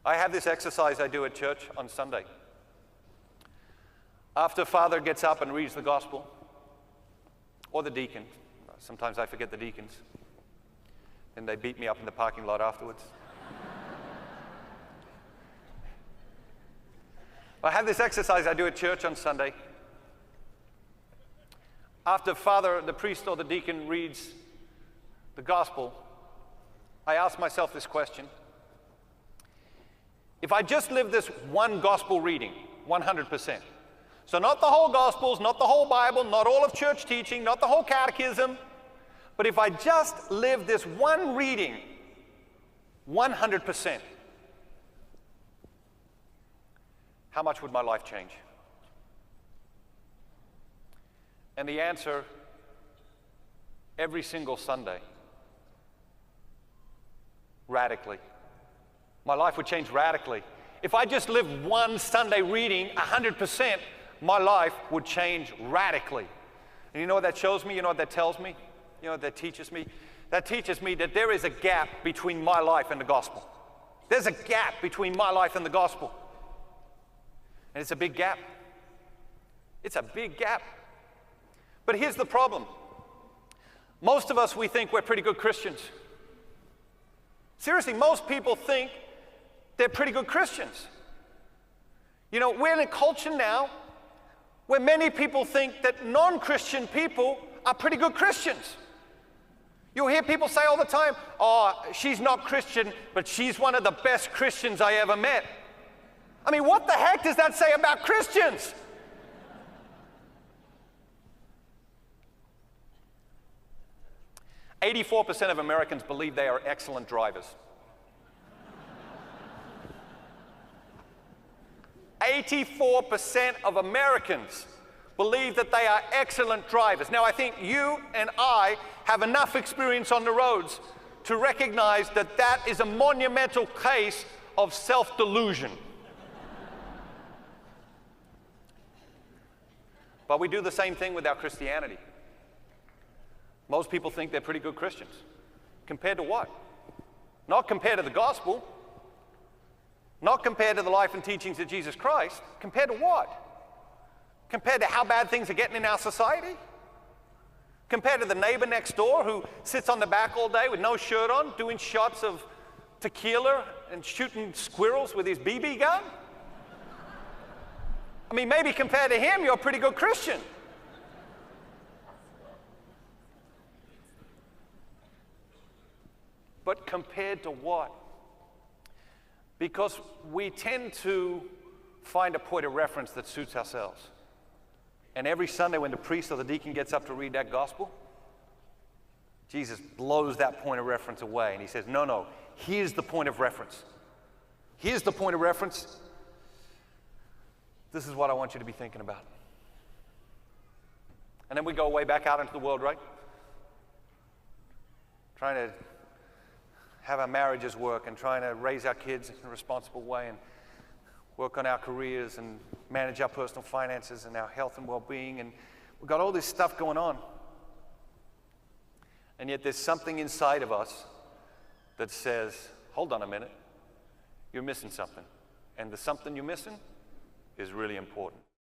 I have this exercise I do at church on Sunday. After Father gets up and reads the gospel, or the deacon, sometimes I forget the deacons, and they beat me up in the parking lot afterwards. I have this exercise I do at church on Sunday. After Father, the priest or the deacon reads the gospel, I ask myself this question. If I just live this one gospel reading, 100%, so not the whole gospels, not the whole Bible, not all of church teaching, not the whole catechism, but if I just live this one reading, 100%, how much would my life change? And the answer, every single Sunday, radically. My life would change radically. If I just lived one Sunday reading 100%, my life would change radically. And you know what that shows me? You know what that tells me? You know what that teaches me? That teaches me that there is a gap between my life and the gospel. There's a gap between my life and the gospel. And it's a big gap. It's a big gap. But here's the problem. Most of us, we think we're pretty good Christians. Seriously, most people think they're pretty good Christians. You know, we're in a culture now where many people think that non-Christian people are pretty good Christians. You'll hear people say all the time, oh, she's not Christian, but she's one of the best Christians I ever met. I mean, what the heck does that say about Christians? "84% of Americans believe they are excellent drivers." 84% of Americans believe that they are excellent drivers. Now, I think you and I have enough experience on the roads to recognize that that is a monumental case of self-delusion. But we do the same thing with our Christianity. Most people think they're pretty good Christians. Compared to what? Not compared to the gospel. Not compared to the life and teachings of Jesus Christ. Compared to what? Compared to how bad things are getting in our society? Compared to the neighbor next door who sits on the back all day with no shirt on, doing shots of tequila and shooting squirrels with his BB gun? I mean, maybe compared to him, you're a pretty good Christian. But compared to what? Because we tend to find a point of reference that suits ourselves. And every Sunday when the priest or the deacon gets up to read that gospel, Jesus blows that point of reference away and he says, no, no, here's the point of reference. Here's the point of reference. This is what I want you to be thinking about. And then we go way back out into the world, right? Trying to have our marriages work and trying to raise our kids in a responsible way and work on our careers and manage our personal finances and our health and well-being. And we've got all this stuff going on. And yet there's something inside of us that says, hold on a minute, you're missing something. And the something you're missing is really important.